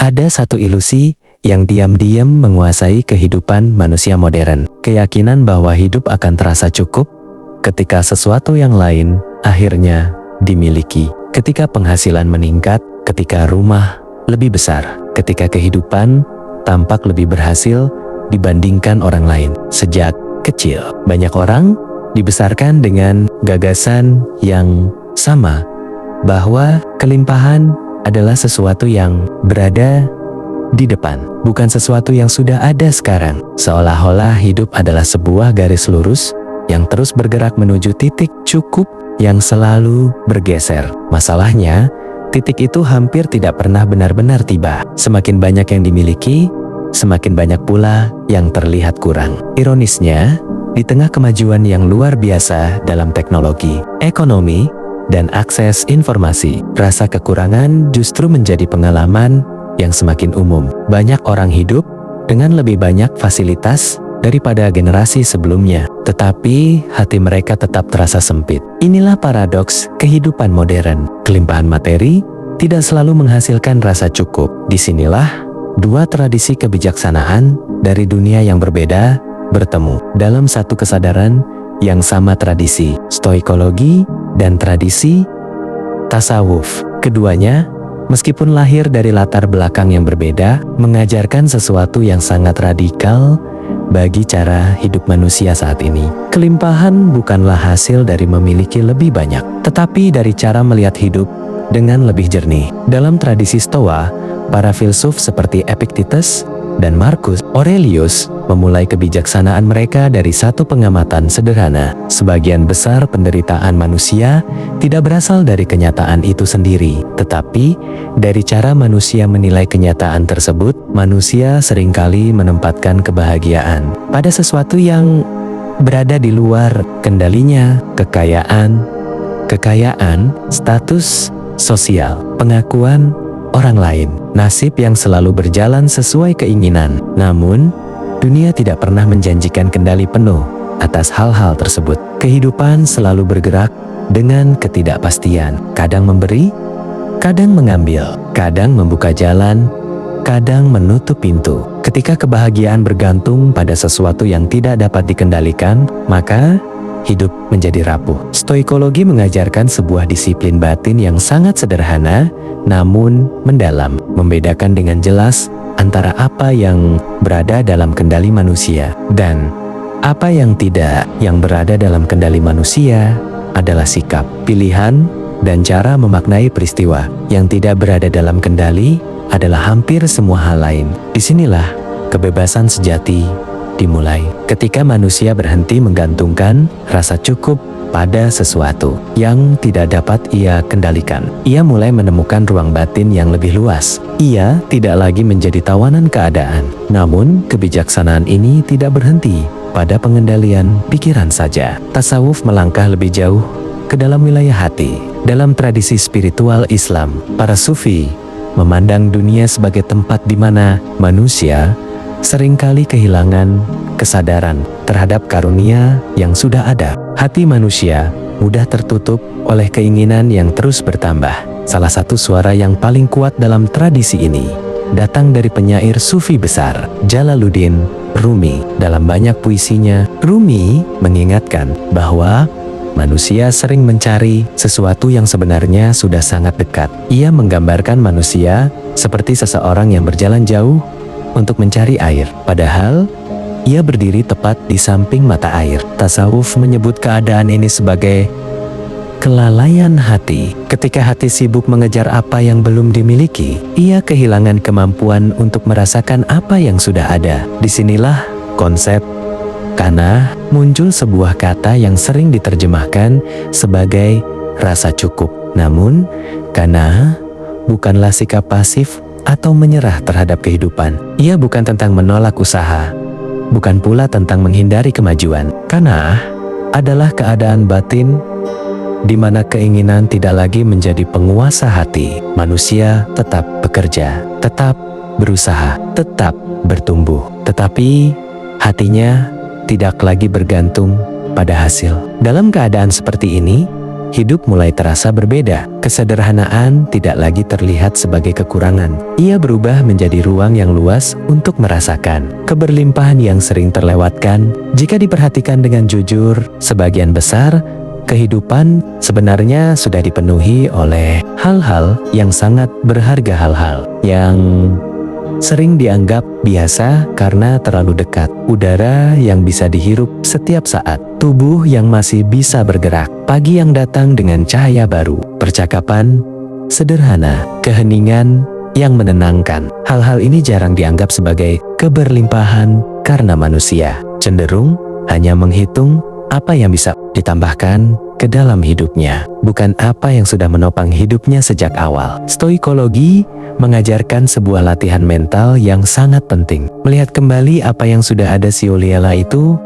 Ada satu ilusi yang diam-diam menguasai kehidupan manusia modern. Keyakinan bahwa hidup akan terasa cukup ketika sesuatu yang lain akhirnya dimiliki. Ketika penghasilan meningkat, ketika rumah lebih besar, ketika kehidupan tampak lebih berhasil dibandingkan orang lain. Sejak kecil, banyak orang dibesarkan dengan gagasan yang sama, bahwa kelimpahan adalah sesuatu yang berada di depan, bukan sesuatu yang sudah ada sekarang. Seolah-olah hidup adalah sebuah garis lurus yang terus bergerak menuju titik cukup yang selalu bergeser. Masalahnya, titik itu hampir tidak pernah benar-benar tiba. Semakin banyak yang dimiliki, semakin banyak pula yang terlihat kurang. Ironisnya, di tengah kemajuan yang luar biasa dalam teknologi, ekonomi, dan akses informasi, rasa kekurangan justru menjadi pengalaman yang semakin umum. Banyak orang hidup dengan lebih banyak fasilitas daripada generasi sebelumnya, tetapi hati mereka tetap terasa sempit. Inilah paradoks kehidupan modern. Kelimpahan materi tidak selalu menghasilkan rasa cukup. Disinilah dua tradisi kebijaksanaan dari dunia yang berbeda bertemu dalam satu kesadaran yang sama, tradisi stoikologi dan tradisi tasawuf. Keduanya, meskipun lahir dari latar belakang yang berbeda, mengajarkan sesuatu yang sangat radikal bagi cara hidup manusia saat ini. Kelimpahan bukanlah hasil dari memiliki lebih banyak, tetapi dari cara melihat hidup dengan lebih jernih. Dalam tradisi Stoa, para filsuf seperti Epictetus dan Marcus Aurelius memulai kebijaksanaan mereka dari satu pengamatan sederhana. Sebagian besar penderitaan manusia tidak berasal dari kenyataan itu sendiri, tetapi dari cara manusia menilai kenyataan tersebut. Manusia seringkali menempatkan kebahagiaan pada sesuatu yang berada di luar kendalinya: kekayaan, status sosial, pengakuan orang lain, nasib yang selalu berjalan sesuai keinginan. Namun, dunia tidak pernah menjanjikan kendali penuh atas hal-hal tersebut. Kehidupan selalu bergerak dengan ketidakpastian, kadang memberi, kadang mengambil, kadang membuka jalan, kadang menutup pintu. Ketika kebahagiaan bergantung pada sesuatu yang tidak dapat dikendalikan, maka hidup menjadi rapuh. Stoikologi mengajarkan sebuah disiplin batin yang sangat sederhana namun mendalam, membedakan dengan jelas antara apa yang berada dalam kendali manusia dan apa yang tidak. Yang berada dalam kendali manusia adalah sikap, pilihan, dan cara memaknai peristiwa. Yang tidak berada dalam kendali adalah hampir semua hal lain. Disinilah kebebasan sejati dimulai. Ketika manusia berhenti menggantungkan rasa cukup pada sesuatu yang tidak dapat ia kendalikan, ia mulai menemukan ruang batin yang lebih luas. Ia tidak lagi menjadi tawanan keadaan. Namun, kebijaksanaan ini tidak berhenti pada pengendalian pikiran saja. Tasawuf melangkah lebih jauh ke dalam wilayah hati. Dalam tradisi spiritual Islam, para sufi memandang dunia sebagai tempat di mana manusia seringkali kehilangan kesadaran terhadap karunia yang sudah ada. Hati manusia mudah tertutup oleh keinginan yang terus bertambah. Salah satu suara yang paling kuat dalam tradisi ini datang dari penyair sufi besar, Jalaluddin Rumi. Dalam banyak puisinya, Rumi mengingatkan bahwa manusia sering mencari sesuatu yang sebenarnya sudah sangat dekat. Ia menggambarkan manusia seperti seseorang yang berjalan jauh untuk mencari air, padahal ia berdiri tepat di samping mata air. Tasawuf menyebut keadaan ini sebagai kelalaian hati. Ketika hati sibuk mengejar apa yang belum dimiliki, ia kehilangan kemampuan untuk merasakan apa yang sudah ada. Disinilah konsep kanah muncul, sebuah kata yang sering diterjemahkan sebagai rasa cukup. Namun, kanah bukanlah sikap pasif atau menyerah terhadap kehidupan. Ia bukan tentang menolak usaha, bukan pula tentang menghindari kemajuan. Kanah adalah keadaan batin di mana keinginan tidak lagi menjadi penguasa hati. Manusia tetap bekerja, tetap berusaha, tetap bertumbuh, tetapi hatinya tidak lagi bergantung pada hasil. Dalam keadaan seperti ini, hidup mulai terasa berbeda. Kesederhanaan tidak lagi terlihat sebagai kekurangan. Ia berubah menjadi ruang yang luas untuk merasakan keberlimpahan yang sering terlewatkan. Jika diperhatikan dengan jujur, sebagian besar kehidupan sebenarnya sudah dipenuhi oleh hal-hal yang sangat berharga, hal-hal yang sering dianggap biasa karena terlalu dekat. Udara yang bisa dihirup setiap saat, tubuh yang masih bisa bergerak, pagi yang datang dengan cahaya baru, percakapan sederhana, keheningan yang menenangkan. Hal-hal ini jarang dianggap sebagai keberlimpahan karena manusia cenderung hanya menghitung apa yang bisa ditambahkan ke dalam hidupnya, bukan apa yang sudah menopang hidupnya sejak awal. Stoikologi mengajarkan sebuah latihan mental yang sangat penting. Melihat kembali apa yang sudah ada, siuliala itu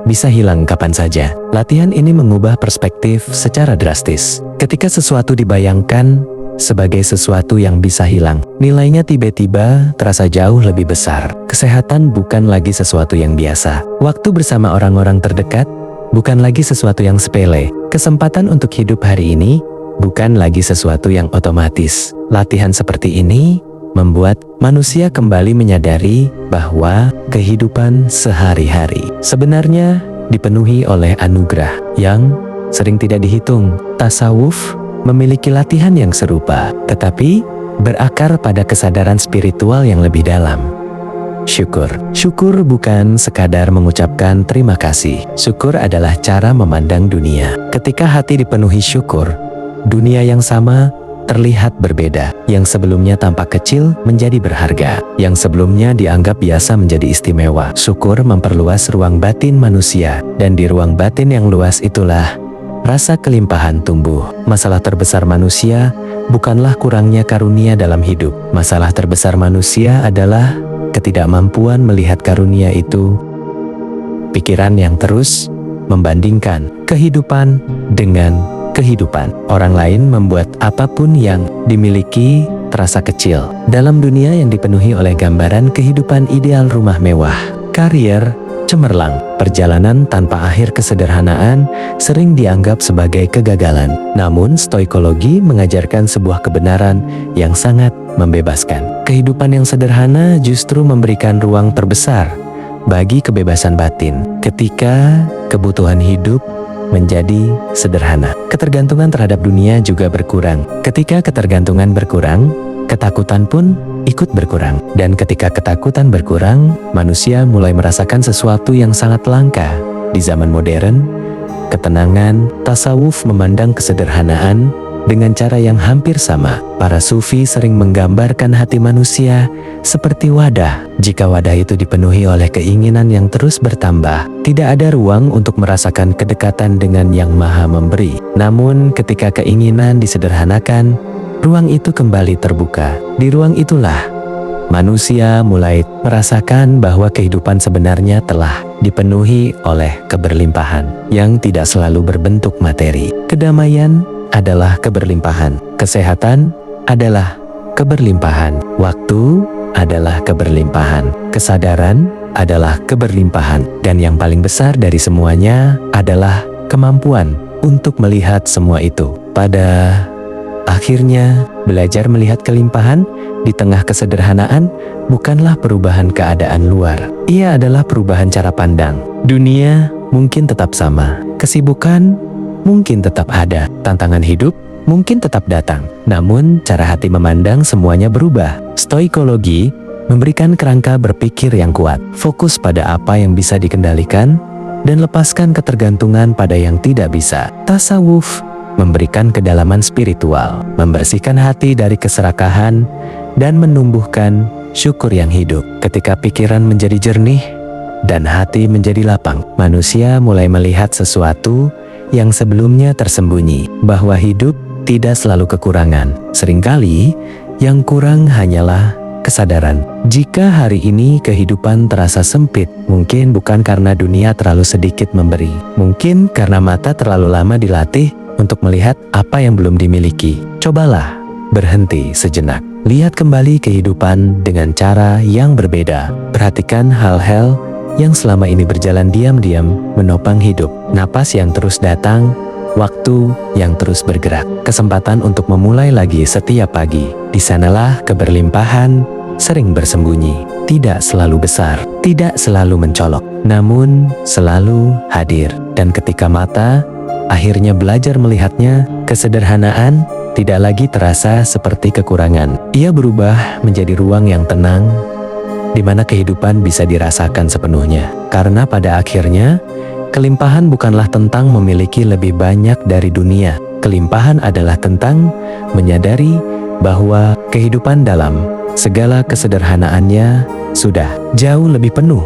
bisa hilang kapan saja. Latihan ini mengubah perspektif secara drastis. Ketika sesuatu dibayangkan sebagai sesuatu yang bisa hilang, nilainya tiba-tiba terasa jauh lebih besar. Kesehatan bukan lagi sesuatu yang biasa. Waktu bersama orang-orang terdekat bukan lagi sesuatu yang sepele. Kesempatan untuk hidup hari ini bukan lagi sesuatu yang otomatis. Latihan seperti ini membuat manusia kembali menyadari bahwa kehidupan sehari-hari sebenarnya dipenuhi oleh anugerah yang sering tidak dihitung. Tasawuf memiliki latihan yang serupa, tetapi berakar pada kesadaran spiritual yang lebih dalam. Syukur. Syukur bukan sekadar mengucapkan terima kasih. Syukur adalah cara memandang dunia. Ketika hati dipenuhi syukur, dunia yang sama terlihat berbeda. Yang sebelumnya tampak kecil menjadi berharga. Yang sebelumnya dianggap biasa menjadi istimewa. Syukur memperluas ruang batin manusia, dan di ruang batin yang luas itulah rasa kelimpahan tumbuh. Masalah terbesar manusia bukanlah kurangnya karunia dalam hidup. Masalah terbesar manusia adalah ketidakmampuan melihat karunia itu. Pikiran yang terus membandingkan kehidupan dengan kehidupan orang lain membuat apapun yang dimiliki terasa kecil. Dalam dunia yang dipenuhi oleh gambaran kehidupan ideal, rumah mewah, karier cemerlang, perjalanan tanpa akhir, kesederhanaan sering dianggap sebagai kegagalan. Namun stoikologi mengajarkan sebuah kebenaran yang sangat membebaskan. Kehidupan yang sederhana justru memberikan ruang terbesar bagi kebebasan batin. Ketika kebutuhan hidup menjadi sederhana, ketergantungan terhadap dunia juga berkurang. Ketika ketergantungan berkurang, ketakutan pun ikut berkurang. Dan ketika ketakutan berkurang, manusia mulai merasakan sesuatu yang sangat langka di zaman modern, ketenangan. Tasawuf memandang kesederhanaan dengan cara yang hampir sama. Para sufi sering menggambarkan hati manusia seperti wadah. Jika wadah itu dipenuhi oleh keinginan yang terus bertambah, tidak ada ruang untuk merasakan kedekatan dengan Yang Maha Memberi. Namun ketika keinginan disederhanakan, ruang itu kembali terbuka. Di ruang itulah manusia mulai merasakan bahwa kehidupan sebenarnya telah dipenuhi oleh keberlimpahan yang tidak selalu berbentuk materi. Kedamaian adalah keberlimpahan, kesehatan adalah keberlimpahan, waktu adalah keberlimpahan, kesadaran adalah keberlimpahan, dan yang paling besar dari semuanya adalah kemampuan untuk melihat semua itu. Pada akhirnya, belajar melihat kelimpahan di tengah kesederhanaan bukanlah perubahan keadaan luar. Ia adalah perubahan cara pandang. Dunia mungkin tetap sama, kesibukan mungkin tetap ada, tantangan hidup mungkin tetap datang. Namun, cara hati memandang semuanya berubah. Stoikologi memberikan kerangka berpikir yang kuat, fokus pada apa yang bisa dikendalikan, dan lepaskan ketergantungan pada yang tidak bisa. Tasawuf memberikan kedalaman spiritual, membersihkan hati dari keserakahan, dan menumbuhkan syukur yang hidup. Ketika pikiran menjadi jernih dan hati menjadi lapang, manusia mulai melihat sesuatu yang sebelumnya tersembunyi, bahwa hidup tidak selalu kekurangan. Seringkali yang kurang hanyalah kesadaran. Jika hari ini kehidupan terasa sempit, mungkin bukan karena dunia terlalu sedikit memberi, mungkin karena mata terlalu lama dilatih untuk melihat apa yang belum dimiliki. Cobalah berhenti sejenak, lihat kembali kehidupan dengan cara yang berbeda. Perhatikan hal-hal yang selama ini berjalan diam-diam menopang hidup. Napas yang terus datang, waktu yang terus bergerak, kesempatan untuk memulai lagi setiap pagi. Di sanalah keberlimpahan sering bersembunyi, tidak selalu besar, tidak selalu mencolok, namun selalu hadir. Dan ketika mata akhirnya belajar melihatnya, kesederhanaan tidak lagi terasa seperti kekurangan. Ia berubah menjadi ruang yang tenang, di mana kehidupan bisa dirasakan sepenuhnya. Karena pada akhirnya, kelimpahan bukanlah tentang memiliki lebih banyak dari dunia. Kelimpahan adalah tentang menyadari bahwa kehidupan dalam segala kesederhanaannya sudah jauh lebih penuh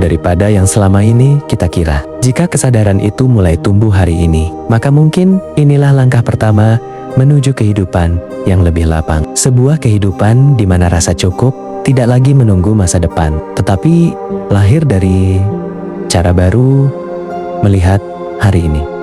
daripada yang selama ini kita kira. Jika kesadaran itu mulai tumbuh hari ini, maka mungkin inilah langkah pertama menuju kehidupan yang lebih lapang. Sebuah kehidupan di mana rasa cukup tidak lagi menunggu masa depan, tetapi lahir dari cara baru melihat hari ini.